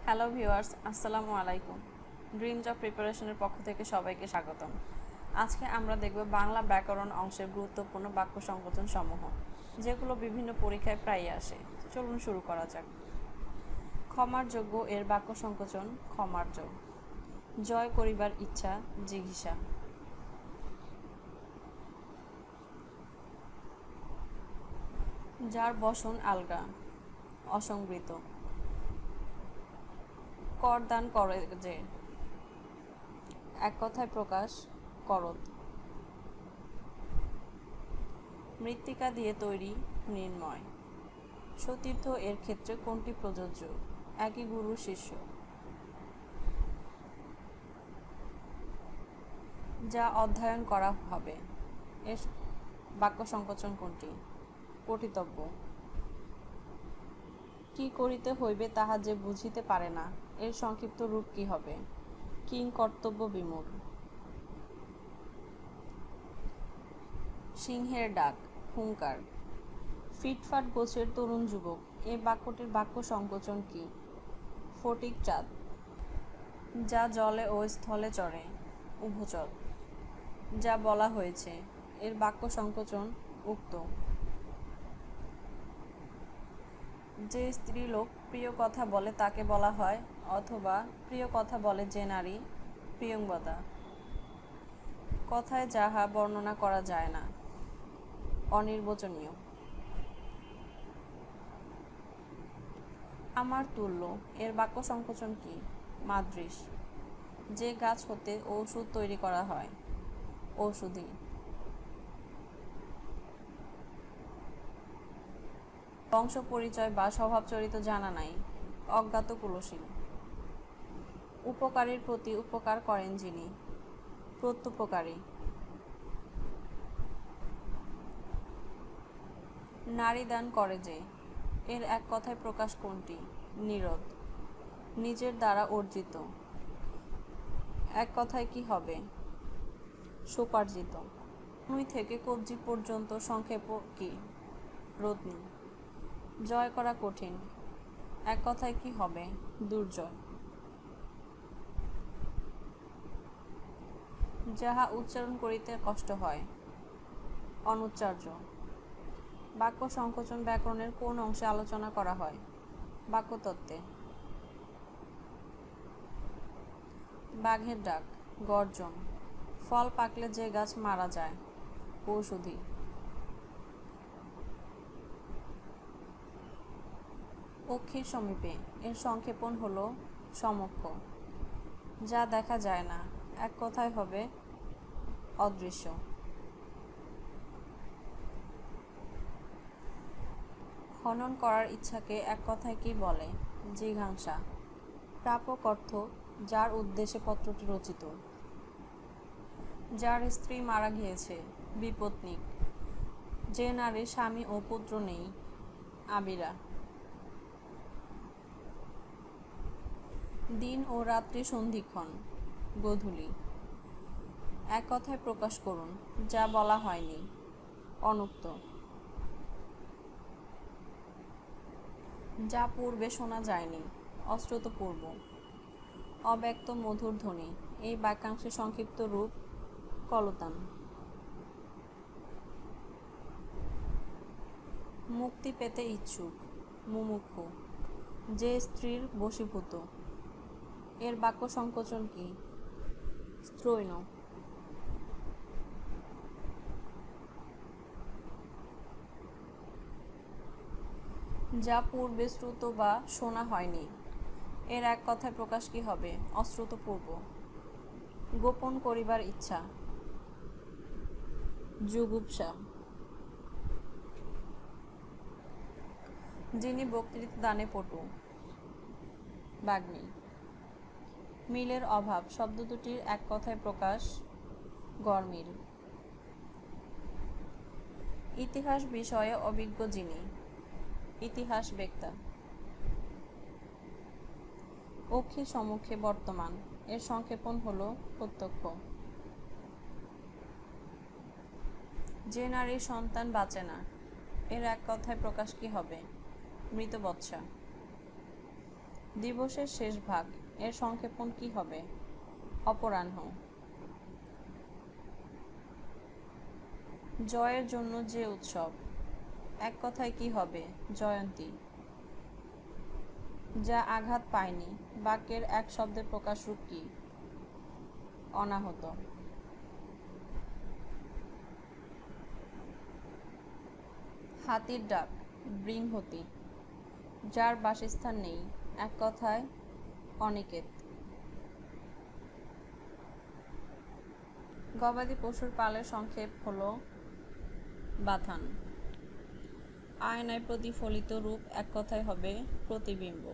Hello viewers, আসসালামু আলাইকুম। Dream job প্রিপারেশনের পক্ষ থেকে সবাইকে স্বাগতম। আজকে আমরা দেখব বাংলা ব্যাকরণ অংশের গুরুত্বপূর্ণ বাক্য সংকোচন সমূহ, যেগুলো বিভিন্ন পরীক্ষায় প্রায়ই আসে। চলুন শুরু করা যাক। ক্ষমার যোগ্য এর বাক্য সংকোচন ক্ষমার্য। জয় করিবার ইচ্ছা জিঘিষা। যার বসন আলগা অসংবৃত। করদান করে যে, এক কথায় প্রকাশ করদ। মৃত্তিকা দিয়ে তৈরি নির্ময়। সতীর্থ এর ক্ষেত্রে কোনটি প্রযোজ্য? একই গুরু শিষ্য। যা অধ্যয়ন করা হবে এর বাক্য সংকোচন কোনটি? পঠিতব্য। কি করিতে হইবে তাহা যে বুঝিতে পারে না এর সংক্ষিপ্ত রূপ কি হবে? কিং কর্তব্য বিমূঢ়। সিংহের ডাক হুঙ্কার। ফিটফাট গোছের তরুণ যুবক এ বাক্যটির বাক্য সংকোচন কি? ফটিক চাঁদ। যা জলে ও স্থলে চড়ে উভচর। যা বলা হয়েছে এর বাক্য সংকোচন উক্ত। যে স্ত্রীলোক প্রিয় কথা বলে তাকে বলা হয়, অথবা প্রিয় কথা বলে যে নারী প্রিয়ংবদা। কথায় যাহা বর্ণনা করা যায় না অনির্বচনীয়। আমার তুল্য এর বাক্য সংকোচন কি? মাদৃশ। যে গাছ হতে ঔষধ তৈরি করা হয় ঔষধি। বংশ পরিচয় বা স্বভাব চরিত্র জানা নাই অজ্ঞাত কুলশীল। উপকারীর প্রতি উপকার করেন যিনি প্রত্যুপকারী। নারী দান করে যে এর এক কথায় প্রকাশ কোনটি? নিরোধ। নিজের দ্বারা অর্জিত এক কথায় কি হবে? সোপার্জিত। নুই থেকে কবজি পর্যন্ত সংক্ষেপ কি? রত্নী। জয় করা কঠিন এক কথায় কি হবে? দুর্জয়। যাহা উচ্চারণ করিতে কষ্ট হয় অনুচ্চার্য। বাক্য সংকোচন ব্যাকরণের কোন অংশে আলোচনা করা হয়? বাক্যতত্ত্বে। বাঘের ডাক গর্জন। ফল পাকলে যে গাছ মারা যায় ঔষধি। অক্ষির সমীপে এর সংক্ষেপণ হল সমক্ষ। যা দেখা যায় না এক কথায় হবে অদৃশ্য। হনন করার ইচ্ছাকে এক কথায় কি বলে? জিঘাংসা। প্রাপক অর্থ যার উদ্দেশ্যে পত্রটি রচিত। যার স্ত্রী মারা গিয়েছে বিপত্নিক। যে নারীর স্বামী ও পুত্র নেই আবিরা। দিন ও রাত্রি সন্ধিক্ষণ গোধূলি। এক কথায় প্রকাশ করুন যা বলা হয়নি অনুক্ত। যা পূর্বে শোনা যায়নি অশ্রুতপূর্ব। অব্যক্ত মধুর ধ্বনি এই বাক্যাংশের সংক্ষিপ্ত রূপ কলতান। মুক্তি পেতে ইচ্ছুক মুমুক্ষু। যে স্ত্রীর বশীভূত এর বাক্য সংকোচন কি? স্ত্রৈণ। যা পূর্বে শ্রুত বা শোনা হয়নি এর এক কথায় প্রকাশ কি হবে? অশ্রুতপূর্ব। গোপন করিবার ইচ্ছা জুগুপ্সা। যিনি বক্তৃতা দানে পটু বাগ্মী। মিলের অভাব শব্দ দুটির এক কথায় প্রকাশ গরমিল। ইতিহাস বিষয়ে অভিজ্ঞ যিনি ইতিহাস বেক্তা। অক্ষির সম্মুখে বর্তমান এর সংক্ষেপণ হল প্রত্যক্ষ। যে নারীর সন্তান বাঁচে না এর এক কথায় প্রকাশ কি হবে? মৃতবৎসা। দিবসের শেষ ভাগ, এর সংক্ষেপণ কি হবে? অপরাহ্ন। জয়ের জন্য যে উৎসব, এক কথায় কি হবে? জয়ন্তী। যা আঘাত পায়নি, বাক্যের এক শব্দে প্রকাশরূপ কি? অনাহত। হাতির ডাক, বৃহৎ। যার বাসস্থান নেই, এক কথায় অনিকেত। গবাদি পশুর পালের সংক্ষেপ হলো বাথান। আয়নায় প্রতিফলিত রূপ, এক কথায় হবে প্রতিবিম্ব।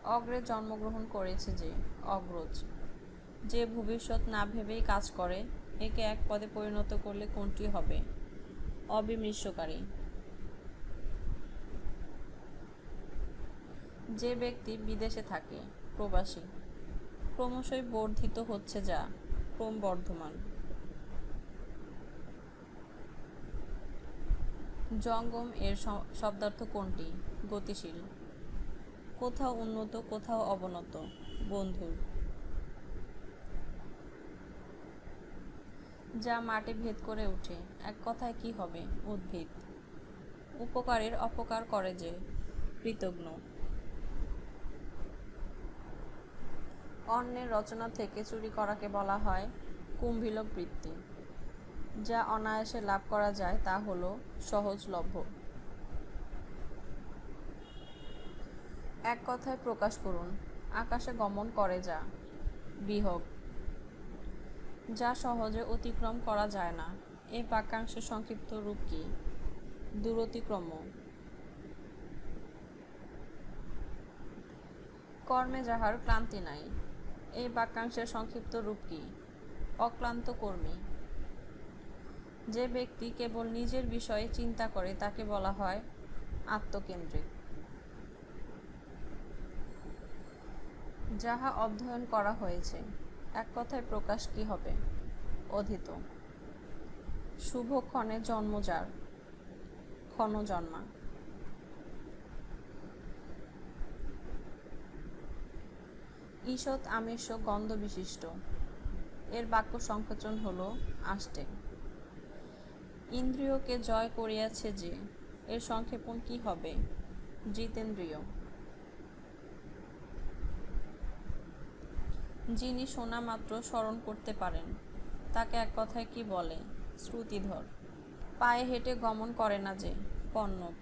অগ্রে জন্মগ্রহণ করেছে যে, অগ্রজ। যে ভবিষ্যৎ না ভেবেই কাজ করে, একে এক পদে পরিণত করলে কোনটি হবে? অবিমৃষ্যকারী। যে ব্যক্তি বিদেশে থাকে, প্রবাসী। ক্রমশই বর্ধিত হচ্ছে যা, ক্রমবর্ধমান। জঙ্গম এর শব্দার্থ কোনটি? গতিশীল। কোথাও উন্নত, কোথাও অবনত, বন্ধুর। যা মাটি ভেদ করে ওঠে, এক কথায় কি হবে? উদ্ভিদ। উপকারীর অপকার করে যে, কৃতঘ্ন। অন্যের রচনা থেকে চুরি করাকে বলা হয় কুম্ভীলক বৃত্তি। যা অনায়াসে লাভ করা যায় তা হলো সহজলভ্য। এক কথায় প্রকাশ করুন। আকাশে গমন করে যা, বিহগ। যা সহজে অতিক্রম করা যায় না, এই বাক্যাংশের সংক্ষিপ্ত রূপ কি? দূরতিক্রম। কর্মে যাহার ক্লান্তি নাই, এই বাক্যাংশের সংক্ষিপ্ত রূপ কি? অক্লান্ত কর্মী। যে ব্যক্তি কেবল নিজের বিষয়ে চিন্তা করে তাকে বলা হয় আত্মকেন্দ্রিক। যাহা অধ্যয়ন করা হয়েছে, এক কথায় প্রকাশ কি হবে? অধীত। শুভক্ষণে জন্ম যার, ক্ষণ জন্মা। ঈষৎ আমিষ গন্ধ বিশিষ্ট, এর বাক্য সংকোচন হলো আষ্টে। ইন্দ্রিয়কে জয় করিয়াছে যে, এর সংক্ষেপণ কি হবে? জিতেন্দ্রিয়। যিনি শোনা মাত্র স্মরণ করতে পারেন, তাকে এক কথায় কি বলে? শ্রুতিধর। পায়ে হেঁটে গমন করে না যে, পণ্যক।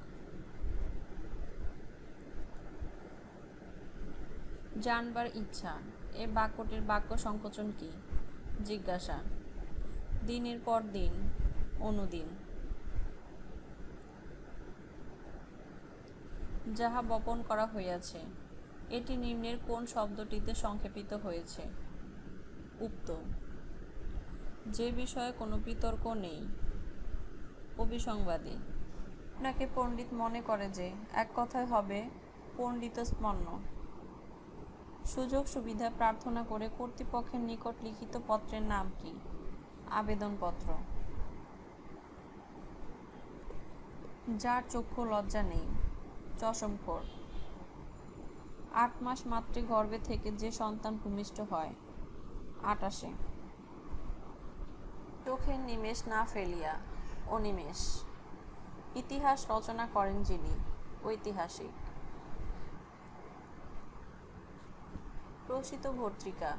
জানবার ইচ্ছা, এ বাক্যটির বাক্য সংকোচন কি? জিজ্ঞাসা। দিনের পর দিন, অনুদিন। যাহা বপন করা হইয়াছে, এটি নিম্নের কোন শব্দটিতে সংক্ষেপিত হয়েছে? উক্ত। যে বিষয়ে কোনো বিতর্ক নেই, অবিসংবাদী। আপনাকে পণ্ডিত মনে করে যে, এক কথায় হবে পণ্ডিতস্পন্ন। সুযোগ সুবিধা প্রার্থনা করে কর্তৃপক্ষের নিকট লিখিত পত্রের নাম কি? আবেদনপত্র। যার চক্ষু লজ্জা নেই, চশমখোর। 8 মাস মাতৃগর্ভে থেকে যে সন্তান ভূমিষ্ঠ হয়, 28। চোখের নিমেষ না ফেলিয়া, অনিমেষ। ইতিহাস রচনা করেন যিনি, ঐতিহাসিক। প্রসিত ভর্তৃকা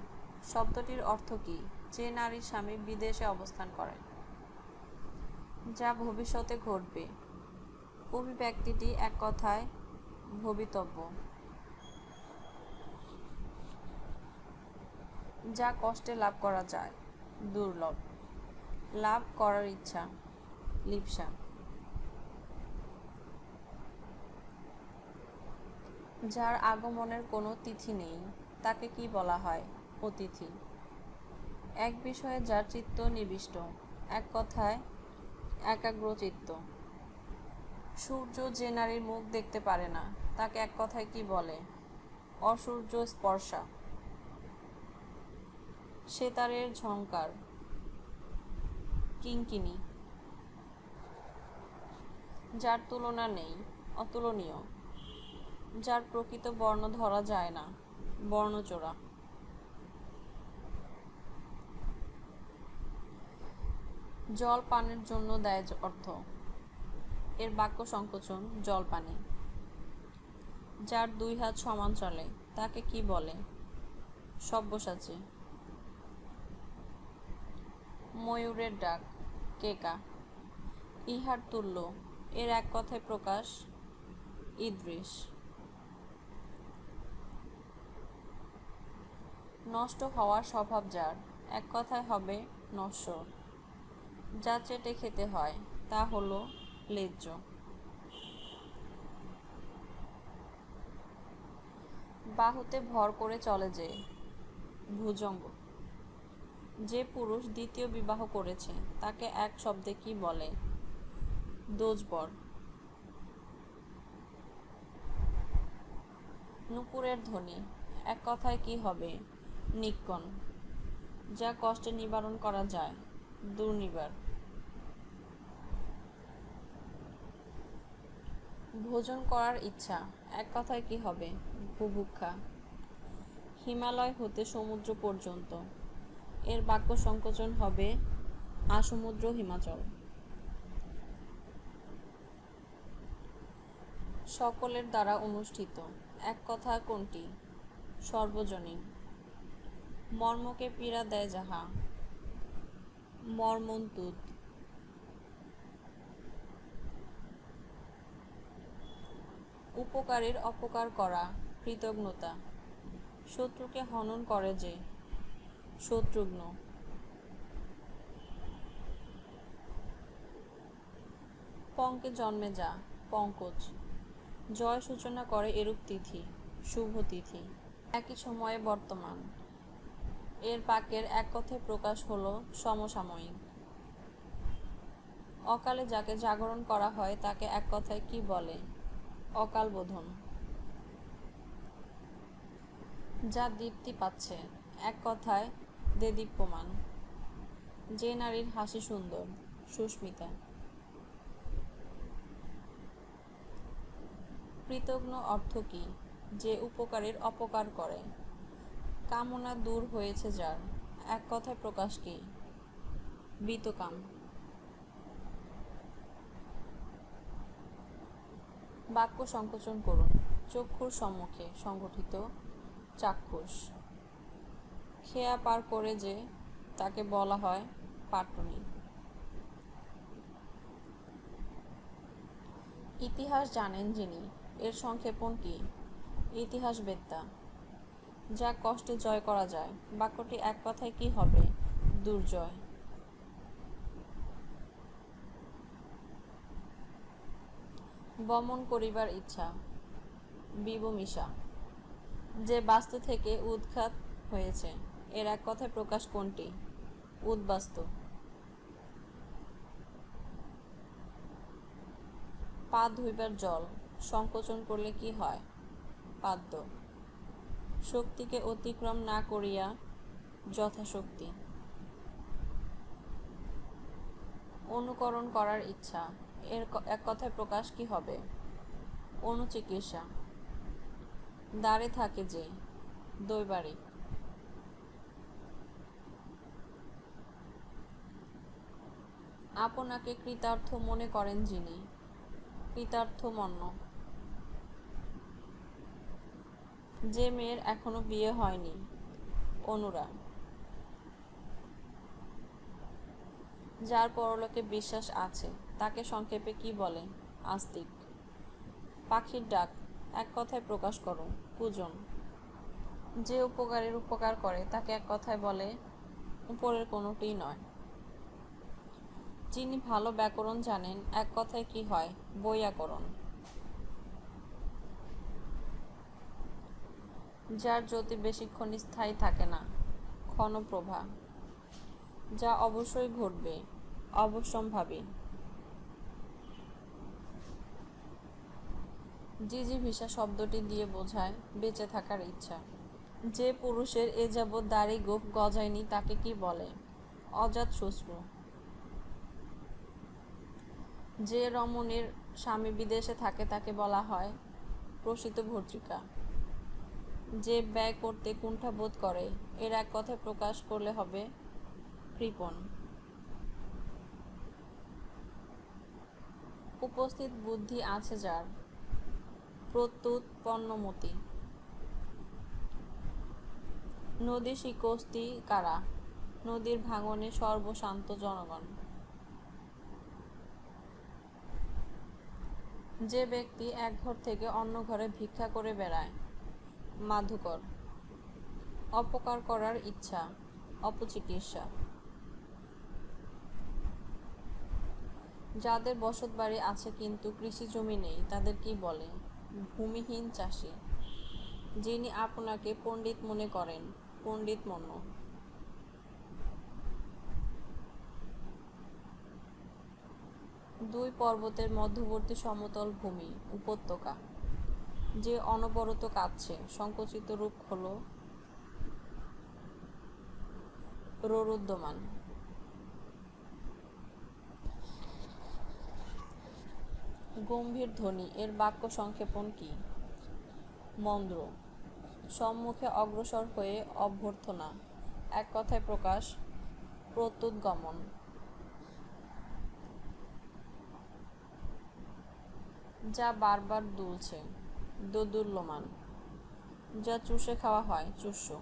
শব্দটির অর্থ কি? যে নারীর স্বামী বিদেশে অবস্থান করেন। যা ভবিষ্যতে ঘটবে, অভিব্যক্তিটি এক কথায় ভবিতব্য। যা কষ্টে লাভ করা যায়, দুর্লভ। লাভ করার ইচ্ছা, লিপ্সা। যার আগমনের কোনো তিথি নেই, তাকে কি বলা হয়? অতিথি। এক বিষয়ে যার চিত্ত নিবিষ্ট, এক কথায় একাগ্রচিত্ত। সূর্য যে নারীর মুখ দেখতে পারে না, তাকে এক কথায় কি বলে? অসূর্য স্পর্শা। সেতারের ঝংকার, কিঙ্কিণী। যার তুলনা নেই, অতুলনীয়, যার প্রকৃত বর্ণ ধরা যায় না, বর্ণচোরা। জল পানের জন্য দেয় অর্থ, এর বাক্য সংকোচন জলপানি। যার 2 হাত সমান চলে তাকে কি বলে? সব্যসাচী। ময়ূরের ডাক, কেকা। ইহার তুল্য, এর এক কথায় প্রকাশ, ইদৃশ। নষ্ট হওয়ার স্বভাব যার, এক কথায় হবে নশ্বর। যা চেটে খেতে হয় তা হলো লেজ্জ। বাহুতে ভর করে চলে যে, ভুজঙ্গ। যে পুরুষ দ্বিতীয় বিবাহ করেছে তাকে এক শব্দে কি বলে? দোজবর। নূপুরের ধ্বনি, এক কথায় কি হবে? নিক্কণ। যা কষ্টে নিবারণ করা যায়, দুর্নিবার। ভোজন করার ইচ্ছা, এক কথায় কি হবে? বুভুক্ষা। হিমালয় হতে সমুদ্র পর্যন্ত, এর বাক্য সংকোচন হবে আসমুদ্র হিমাচল। সকলের দ্বারা অনুষ্ঠিত, এক কথা কোনটি? সর্বজনীন। মর্মকে পীড়া দেয় যাহা, মর্মন্তুদ। উপকারীর অপকার করা, কৃতজ্ঞতা। শত্রুকে হনন করে যে, শত্রুঘ্ন। পঙ্কে জন্মে যা, পঙ্কজ। জয় সূচনা করে এরূপ তিথি, শুভ তিথি। একই সময়ে বর্তমান, এর বাক্যের এক কথায় প্রকাশ হলো সমসাময়িক। অকালে যাকে জাগরণ করা হয় তাকে এক কথায় কি বলে? অকাল বোধন। যা দীপ্তি পাচ্ছে, এক কথায় দেদীপ্যমান। যে নারীর হাসি সুন্দর, সুস্মিতা। কৃতজ্ঞ অর্থ কি? যে উপকারীর অপকার করে। কামনা দূর হয়েছে যার, এক কথায় প্রকাশ কি? বীতকাম। বাক্য সংকোচন করুন। চক্ষুর সম্মুখে সংগঠিত, চাক্ষুষ। খেয়া পার করে যে, তাকে বলা হয় পাটনি। ইতিহাস জানেন যিনি, এর সংক্ষেপণ কি? ইতিহাসবেত্তা। যা কষ্টে জয় করা যায়, বাক্যটি এক কথায় কি হবে? দুর্জয়। বমন করিবার ইচ্ছা, বিবমিষা। যে বাস্তু থেকে উৎখাত হয়েছে, এর এক কথায় প্রকাশ কোনটি? উদ্বাস্তু। পা ধুইবার জল সংকোচন করলে কি হয়? পাদ্য। শক্তিকে অতিক্রম না করিয়া যথাশক্তি। অনুকরণ করার ইচ্ছা, এর এক কথায় প্রকাশ কি হবে? অনুচিকিৎসা। দ্বারে থাকে যে, দৈবারিক। আপনাকে কৃতার্থ মনে করেন যিনি, কৃতার্থমন্য। যে মেয়ের এখনো বিয়ে হয়নি, অনুরা। যার পরলোকে বিশ্বাস আছে তাকে সংক্ষেপে কি বলে? আস্তিক। পাখির ডাক, এক কথায় প্রকাশ করো, পূজন। যে উপকারীর উপকার করে তাকে এক কথায় বলে? উপরের কোনোটিই নয়। যিনি ভালো ব্যাকরণ জানেন, এক কথায় কি হয়? বৈয়াকরণ। যার জ্যোতি বেশিক্ষণ স্থায়ী থাকে না, ক্ষণপ্রভা। যা অবশ্যই ঘটবে, অবশ্যম্ভাবী। জিজিভিষা শব্দটি দিয়ে বোঝায় বেঁচে থাকার ইচ্ছা। যে পুরুষের এ যাবৎ দাড়ি গোঁফ গজায়নি তাকে কি বলে? অজাতশত্রু। যে রমণীর স্বামী বিদেশে থাকে তাকে বলা হয় প্রসিত ভর্তৃকা। যে ব্যয় করতে কুণ্ঠাবোধ করে এর এক কথায় প্রকাশ করলে হবে কৃপণ। উপস্থিত বুদ্ধি আছে যার, প্রত্যুত পণ্যমতি। নদী শিকস্তি কারা, নদীর ভাঙনে সর্বশান্ত জনগণ। যে ব্যক্তি এক ঘর থেকে অন্য ঘরে ভিক্ষা করে বেড়ায় মাধুকর। অপকার করার ইচ্ছা, অপচিকিৎসা। যাদের বসতবাড়ি আছে কিন্তু কৃষি জমি নেই তাদের কি বলে, ভূমিহীন চাষী। যিনি আপনাকে পণ্ডিত মনে করেন পণ্ডিত মন্য। দুই পর্বতের মধ্যবর্তী সমতল ভূমি উপত্যকা। যে অনবরত কাঁদছে সংকুচিত রূপ হলো রোরুদ্যমান। গম্ভীর ধ্বনি এর বাক্য সংক্ষেপণ কি, মন্দ্র। সম্মুখে অগ্রসর হয়ে অভ্যর্থনা, এক কথায় প্রকাশ প্রত্যুৎগমন। যা বারবার দুলছে দোদুল্যমান। যা চুষে খাওয়া হয় চুষ্য।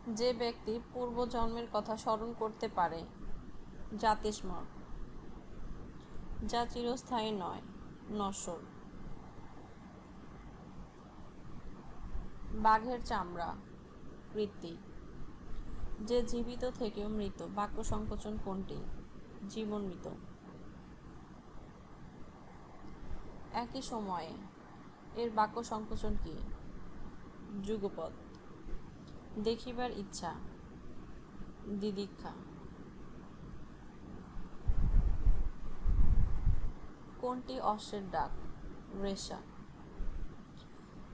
যে ব্যক্তি পূর্বজন্মের কথা স্মরণ করতে পারে জাতিস্মর। যা চিরস্থায়ী নয় নশ্বর। বাঘের চামড়া কৃত্তি। যে জীবিত থেকেও মৃত, বাক্য সংকোচন কোনটি, জীবনমৃত। একই সময়ে এর বাক্য সংকোচন কি, যুগপৎ। দেখিবার ইচ্ছা, দিদিক্ষা। কোনটি অশ্বের ডাক, রেশা।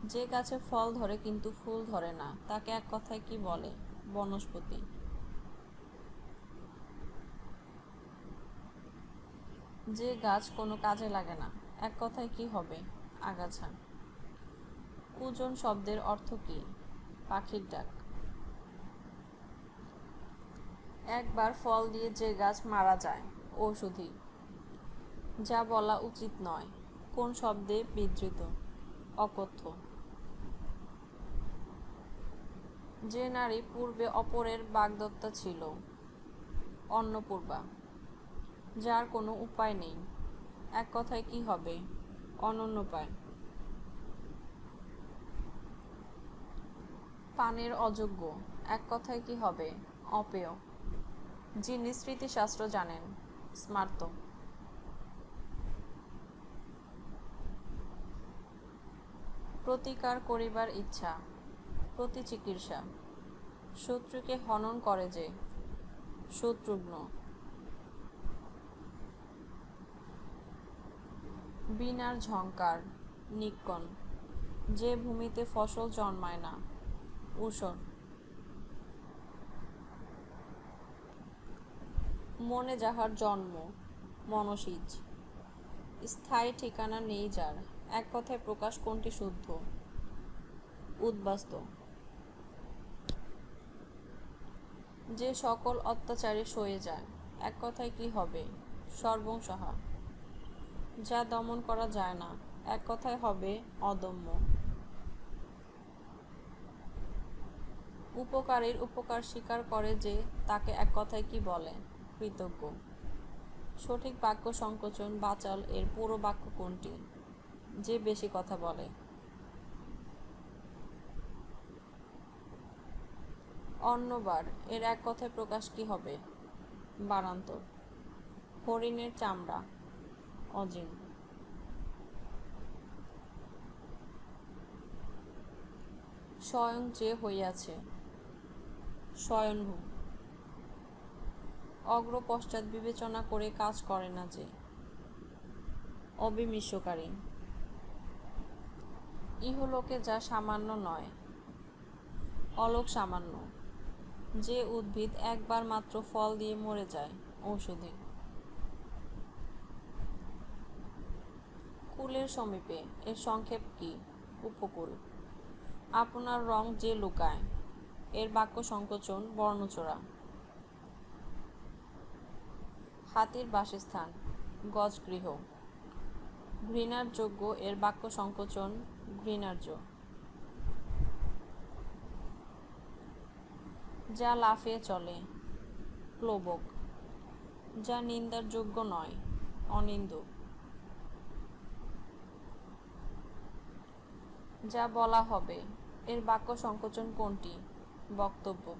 যে গাছে ফল ধরে কিন্তু ফুল ধরে না তাকে এক কথায় কি বলে, বনস্পতি। যে গাছ কোনো কাজে লাগে না এক কথায় কি হবে, আগাছা। কুজন শব্দের অর্থ কি, পাখির ডাক। একবার ফল দিয়ে যে গাছ মারা যায় ঔষধি। যা বলা উচিত নয় কোন শব্দে বিধৃত, অকথ্য। যে নারী পূর্বে অপরের বাগদত্তা ছিল অন্নপূর্বা। যার কোনো উপায় নেই এক কথায় কি হবে, অনন্যোপায়। পানের অযোগ্য এক কথায় কি হবে, অপেয়। যিনি স্মৃতিশাস্ত্র জানেন স্মার্ত। প্রতিকার করিবার ইচ্ছা, প্রতিচিকিৎসা। শত্রুকে হনন করে যে, শত্রুঘ্ন। বীণার ঝংকার, নিক্কণ। যে ভূমিতে ফসল জন্মায় না, ঊষর। মনে যাহার জন্ম, মনসিজ। স্থায়ী ঠিকানা নেই যার, এক কথায় প্রকাশ কোনটি শুদ্ধ, উদ্বাস্তু। যে সকল অত্যাচারী সয়ে যায় এক কথায় কি হবে, সর্বংসহা। যা দমন করা যায় না এক কথায় হবে, অদম্য। উপকারীর উপকার স্বীকার করে যে তাকে এক কথায় কি বলে, কৃতজ্ঞ। সঠিক বাক্য সংকোচন বাচাল এর পুরো বাক্য কোনটি, যে বেশি কথা বলে। অন্যবার এর এক কথায় প্রকাশ কি হবে, বারান্তর। হরিণের চামড়া, অজিন। স্বয়ং যে হইয়াছে, স্বয়ংভূ। অগ্র পশ্চাৎ বিবেচনা করে কাজ করে না যে, অবিমিশ্বকারী। ইহলোকে যা সামান্য নয়, অলোক সামান্য। যে উদ্ভিদ একবার মাত্র ফল দিয়ে মরে যায়, ঔষধি। কুলের সমীপে এর সংক্ষেপ কি? উপকূল। আপনার রং যে লুকায় এর বাক্য সংকোচন বর্ণচোরা। হাতির বাসস্থান গজগৃহ। ঘৃণার যোগ্য এর বাক্য সংকোচন ঘৃণার্য। যা লাফিয়ে চলে প্লবক। যা নিন্দার যোগ্য নয় অনিন্দু। যা বলা হবে এর বাক্য সংকোচন কোনটি? বক্তব্য।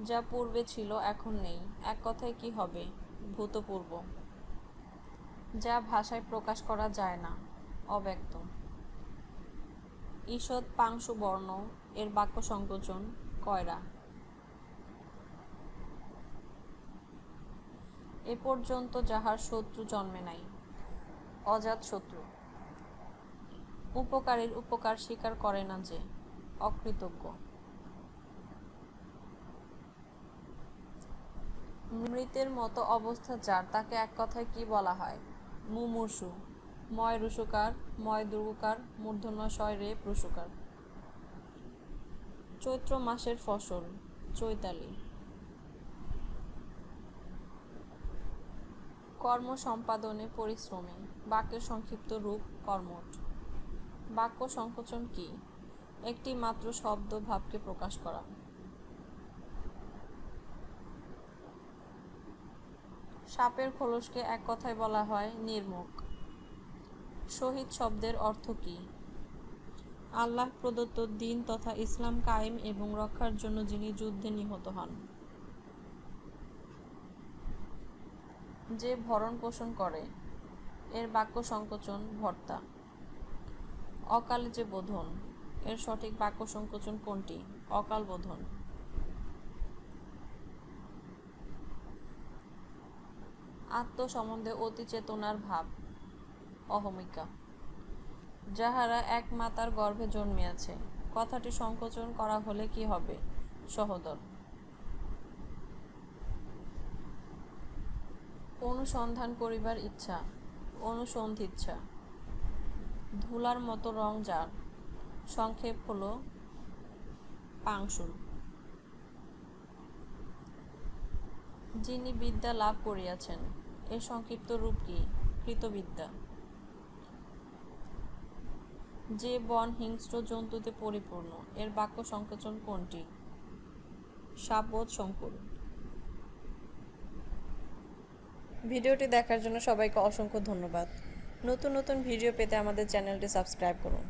যা পূর্বে ছিল এখন নেই এক কথায় কি হবে? ভূতপূর্ব। যা ভাষায় প্রকাশ করা যায় না অব্যক্ত। ঈষৎ পাংশু বর্ণ এর বাক্য সংকোচন কয়রা। এ পর্যন্ত যাহার শত্রু জন্মে নাই অজাত শত্রু। উপকারীর উপকার স্বীকার করে না যে অকৃতজ্ঞ। মৃতের মতো অবস্থা যার তাকে এক কথায় কি বলা হয়? মুমূর্ষু। ময় রুসুকার ময় দুর্গুকার মূর্ধন্য শয় রে রুসুকার। চৈত্র মাসের ফসল চৈতালি। কর্ম সম্পাদনে পরিশ্রমী বাক্যের সংক্ষিপ্ত রূপ কর্মঠ। বাক্য সংকোচন কি? একটি মাত্র শব্দ ভাবকে প্রকাশ করা। সাপের খোলসকে এক কথায় বলা হয় নির্মুখ। শহীদ শব্দের অর্থ কি? আল্লাহ প্রদত্ত দ্বীন তথা ইসলাম কায়েম এবং রক্ষার জন্য যিনি যুদ্ধে নিহত হন। যে ভরণ পোষণ করে এর বাক্য সংকোচন ভর্তা। অকালে যে বোধন এর সঠিক বাক্য সংকোচন কোনটি? অকাল বোধন। আত্ম সম্বন্ধে অতি চেতনার ভাব অহমিকা। যাহারা এক মাতার গর্ভে জন্মিয়াছে কথাটি সংকোচন করা হলে কি হবে? সহোদর। অনুসন্ধান করিবার ইচ্ছা অনুসন্ধিচ্ছা। ধুলার মতো রং যার সংক্ষেপ হল পাংশুল। যিনি বিদ্যা লাভ করিয়াছেন এর সংক্ষিপ্ত রূপ কি? কৃতবিদ্যা। যে বন হিংস্র জন্তুতে পরিপূর্ণ এর বাক্য সংকোচন কোনটি? সাপবোধ সংকুল। ভিডিওটি দেখার জন্য সবাইকে অসংখ্য ধন্যবাদ। নতুন নতুন ভিডিও পেতে আমাদের চ্যানেলটি সাবস্ক্রাইব করুন।